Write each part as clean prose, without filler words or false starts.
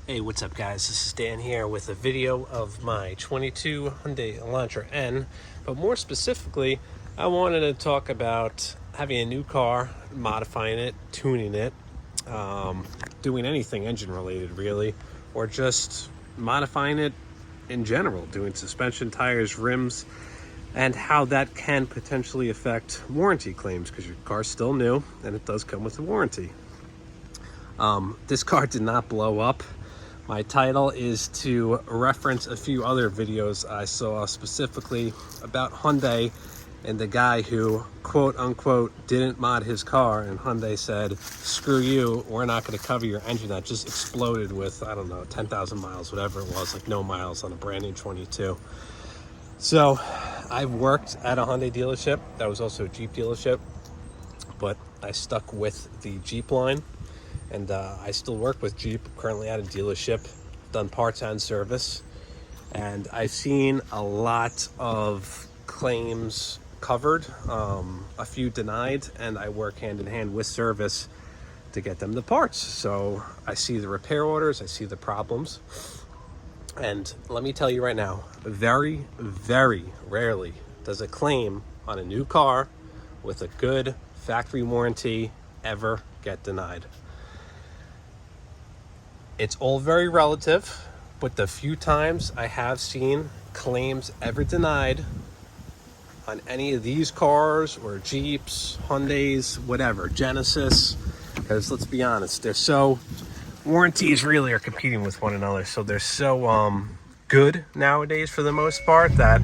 Hey, what's up guys? This is Dan here with a video of my 22 Hyundai Elantra N, but more specifically, I wanted to talk about having a new car, modifying it, tuning it, doing anything engine related really, or just modifying it in general, doing suspension, tires, rims, and how that can potentially affect warranty claims because your car's still new and it does come with a warranty. This car did not blow up. My title is to reference a few other videos I saw specifically about Hyundai and the guy who, quote unquote, didn't mod his car, and Hyundai said, screw you, we're not going to cover your engine that just exploded with, I don't know, 10,000 miles, whatever it was, like no miles on a brand new 22. So I've worked at a Hyundai dealership that was also a Jeep dealership, but I stuck with the Jeep line. And I still work with Jeep, currently at a dealership, done parts and service. And I've seen a lot of claims covered, a few denied, and I work hand in hand with service to get them the parts. So I see the repair orders, I see the problems. And let me tell you right now, very, very rarely does a claim on a new car with a good factory warranty ever get denied. It's all very relative, but the few times I have seen claims ever denied on any of these cars or Jeeps, Hyundais, whatever, Genesis, because let's be honest, they're so, warranties really are competing with one another, so they're so good nowadays for the most part that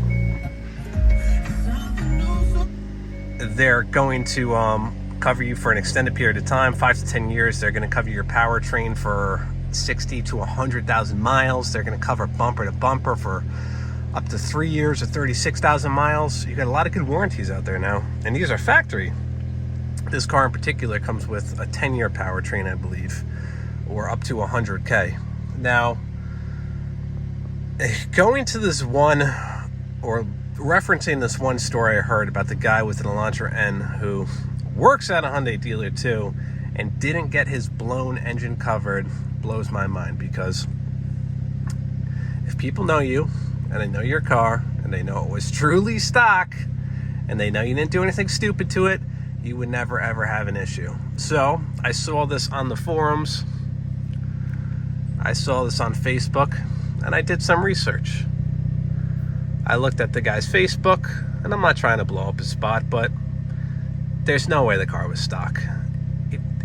they're going to cover you for an extended period of time, 5 to 10 years. They're going to cover your powertrain for 60 to 100,000 miles. They're going to cover bumper to bumper for up to 3 years or 36,000 miles. You got a lot of good warranties out there now, and these are factory. This car in particular comes with a 10-year powertrain, I believe, or up to 100K. Now, going to this one, or referencing this one story I heard about the guy with an Elantra N who works at a Hyundai dealer too and didn't get his blown engine covered, blows my mind, because if people know you and they know your car and they know it was truly stock and they know you didn't do anything stupid to it, you would never ever have an issue. So I saw this on the forums, I saw this on Facebook, and I did some research. I looked at the guy's Facebook, and I'm not trying to blow up his spot, but there's no way the car was stock.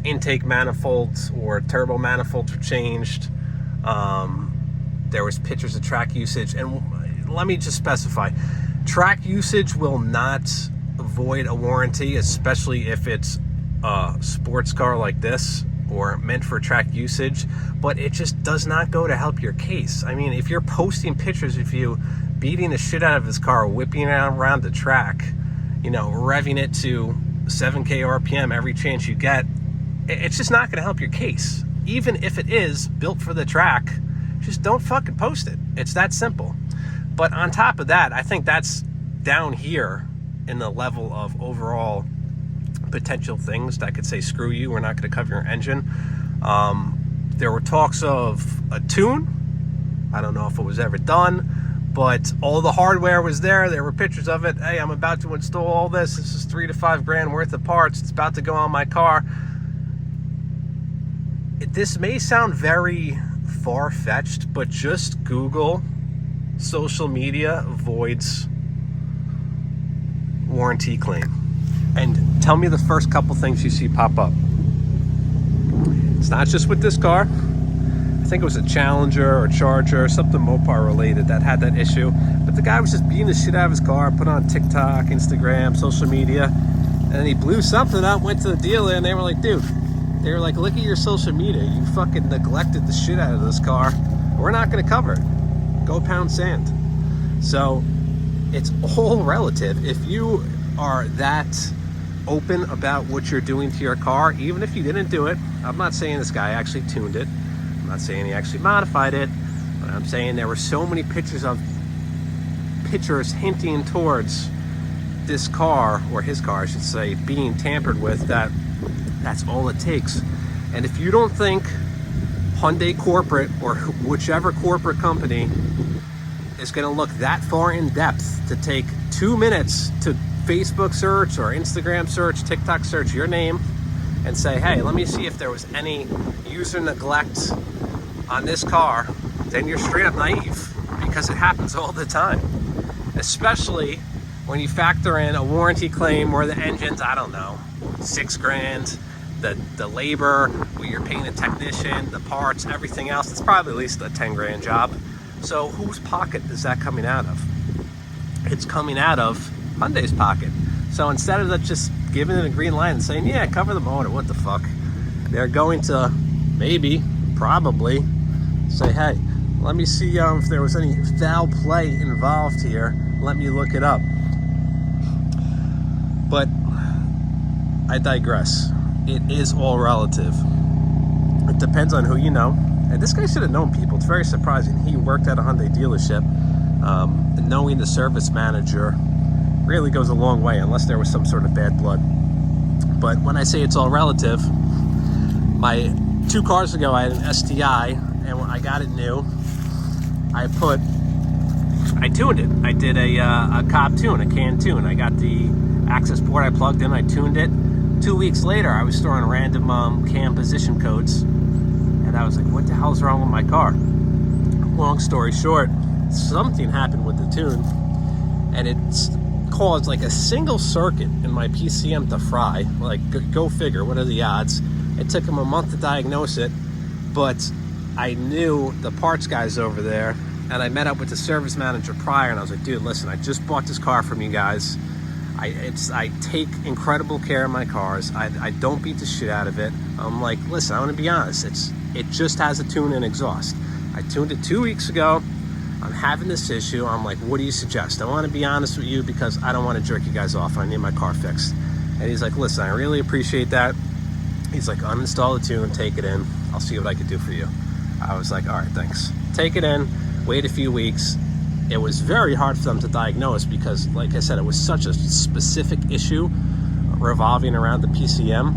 Intake manifolds or turbo manifolds were changed. There was pictures of track usage, and let me just specify, track usage will not void a warranty, especially if it's a sports car like this or meant for track usage, but it just does not go to help your case. I mean, if you're posting pictures of you beating the shit out of his car, whipping it around the track, you know, revving it to 7K RPM every chance you get, it's just not going to help your case. Even if it is built for the track, just don't fucking post it. It's that simple. But on top of that, I think that's down here in the level of overall potential things that could say, screw you, we're not going to cover your engine. There were talks of a tune. I don't know if it was ever done, but all the hardware was there. There were pictures of it. Hey, I'm about to install all this. This is $3 to $5 grand worth of parts. It's about to go on my car. This may sound very far-fetched, but just Google social media voids warranty claim and tell me the first couple things you see pop up. It's not just with this car. I think it was a Challenger or Charger, something Mopar related that had that issue, but the guy was just beating the shit out of his car, put on TikTok, Instagram, social media, and then he blew something up, went to the dealer, and they were like, dude, they were like, look at your social media. You fucking neglected the shit out of this car. We're not going to cover it. Go pound sand. So it's all relative. If you are that open about what you're doing to your car, even if you didn't do it, I'm not saying this guy actually tuned it. I'm not saying he actually modified it. But I'm saying there were so many pictures hinting towards this car, or his car, I should say, being tampered with, that's all it takes. And if you don't think Hyundai corporate or whichever corporate company is going to look that far in depth to take 2 minutes to Facebook search or Instagram search, TikTok search your name and say, hey, let me see if there was any user neglect on this car, then you're straight up naive, because it happens all the time. Especially when you factor in a warranty claim where the engine's, I don't know, $6,000, the labor, where you're paying a technician, the parts, everything else, it's probably at least a $10,000 job. So whose pocket is that coming out of? It's coming out of Hyundai's pocket. So instead of just giving it a green light and saying, yeah, cover the motor, what the fuck? They're going to probably say, hey, let me see if there was any foul play involved here. Let me look it up. But I digress. It is all relative. It depends on who you know. And this guy should have known people. It's very surprising. He worked at a Hyundai dealership. Knowing the service manager really goes a long way, unless there was some sort of bad blood. But when I say it's all relative, my 2 cars ago I had an STI, and when I got it new, I tuned it. I did a Cobb tune, a can tune. I got the access port I plugged in, I tuned it. 2 weeks later, I was storing random cam position codes, and I was like, what the hell's wrong with my car? Long story short, something happened with the tune, and it's caused like a single circuit in my PCM to fry. Like, go figure, what are the odds? It took him a month to diagnose it, but I knew the parts guys over there, and I met up with the service manager prior, and I was like, dude, listen, I just bought this car from you guys. I take incredible care of my cars. I don't beat the shit out of it. I'm like, listen, I want to be honest. It just has a tune and exhaust. I tuned it 2 weeks ago. I'm having this issue. I'm like, what do you suggest? I want to be honest with you because I don't want to jerk you guys off. I need my car fixed. And he's like, listen, I really appreciate that. He's like, uninstall the tune, take it in. I'll see what I can do for you. I was like, all right, thanks. Take it in, wait a few weeks. It was very hard for them to diagnose because, like I said, it was such a specific issue revolving around the PCM.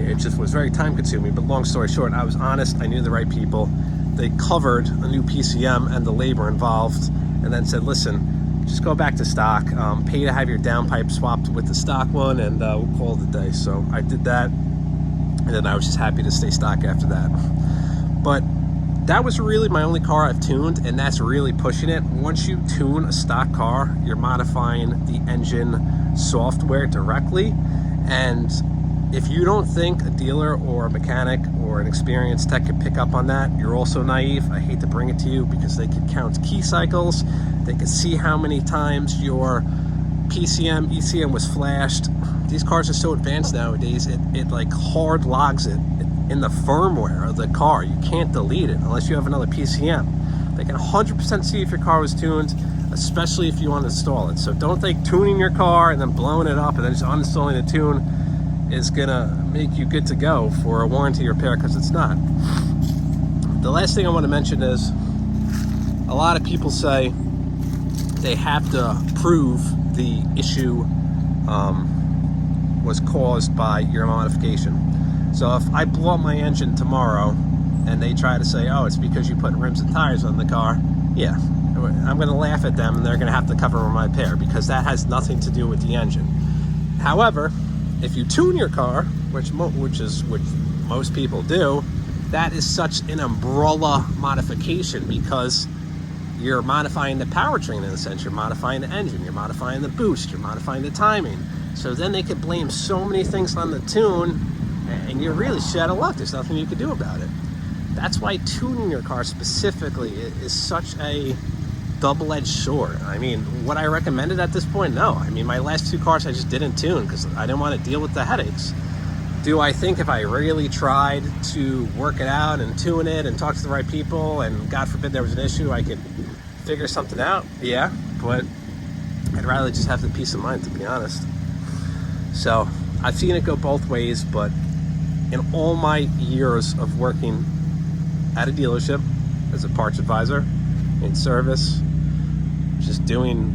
It just was very time consuming, but long story short, I was honest. I knew the right people. They covered a new PCM and the labor involved, and then said, listen, just go back to stock, pay to have your downpipe swapped with the stock one, and we'll call it a day. So I did that, and then I was just happy to stay stock after that. But that was really my only car I've tuned, and that's really pushing it. Once you tune a stock car, you're modifying the engine software directly, and if you don't think a dealer or a mechanic or an experienced tech could pick up on that, you're also naive. I hate to bring it to you because they could count key cycles. They could see how many times your PCM, ECM was flashed. These cars are so advanced nowadays, it like hard logs it in the firmware of the car. You can't delete it unless you have another PCM. They can 100% see if your car was tuned, especially if you want to install it. So don't think tuning your car and then blowing it up and then just uninstalling the tune is gonna make you good to go for a warranty repair, because it's not. The last thing I want to mention is a lot of people say they have to prove the issue was caused by your modification. So if I blow up my engine tomorrow and they try to say, oh, it's because you put rims and tires on the car, yeah, I'm going to laugh at them and they're going to have to cover my repair, because that has nothing to do with the engine. However, if you tune your car, which most people do, that is such an umbrella modification, because you're modifying the powertrain in a sense. You're modifying the engine, you're modifying the boost, you're modifying the timing. So then they could blame so many things on the tune, and you're really shit out of luck. There's nothing you can do about it. That's why tuning your car specifically is such a double-edged sword. I mean, would I recommend it at this point? No. I mean, my last 2 cars I just didn't tune because I didn't want to deal with the headaches. Do I think if I really tried to work it out and tune it and talk to the right people, and God forbid there was an issue, I could figure something out? Yeah, but I'd rather just have the peace of mind, to be honest. So I've seen it go both ways, but in all my years of working at a dealership as a parts advisor, in service, just doing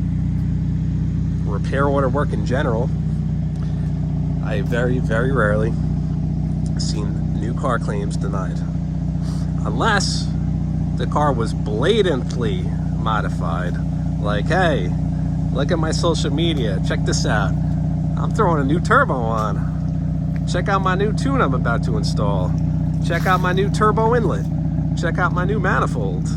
repair order work in general, I very, very rarely seen new car claims denied. Unless the car was blatantly modified. Like, hey, look at my social media. Check this out. I'm throwing a new turbo on. Check out my new tune I'm about to install. Check out my new turbo inlet. Check out my new manifold.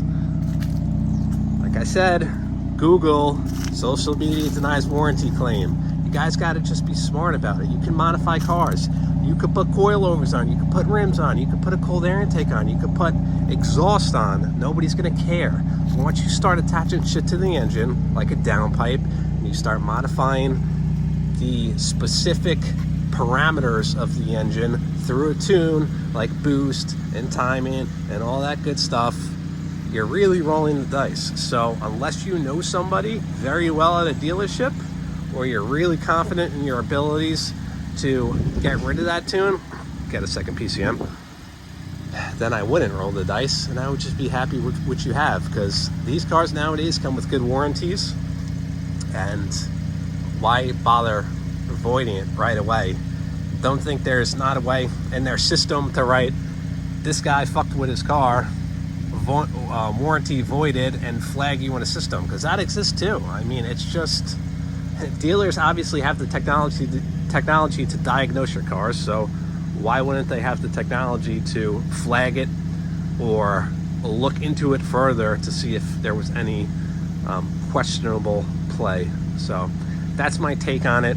Like I said, Google social media denies warranty claim. You guys got to just be smart about it. You can modify cars. You could put coilovers on. You could put rims on. You could put a cold air intake on. You could put exhaust on. Nobody's going to care. Once you start attaching shit to the engine, like a downpipe, and you start modifying the specific parameters of the engine through a tune, like boost and timing and all that good stuff, you're really rolling the dice. So unless you know somebody very well at a dealership, or you're really confident in your abilities to get rid of that tune, get a second PCM, then I wouldn't roll the dice, and I would just be happy with what you have, because these cars nowadays come with good warranties, and why bother avoiding it right away? Don't think there's not a way in their system to write, this guy fucked with his car, warranty voided, and flag you in a system, because that exists too. I mean, it's just, dealers obviously have the technology to diagnose your cars, so why wouldn't they have the technology to flag it or look into it further to see if there was any questionable play? So that's my take on it.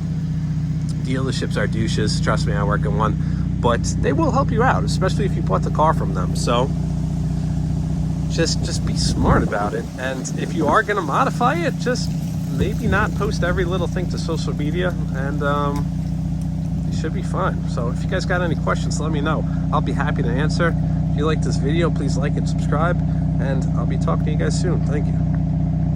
Dealerships are douches. Trust me, I work in one, but they will help you out, especially if you bought the car from them. So just be smart about it. And if you are going to modify it, just maybe not post every little thing to social media, and you should be fine. So if you guys got any questions, let me know. I'll be happy to answer. If you like this video, please like and subscribe, and I'll be talking to you guys soon. Thank you.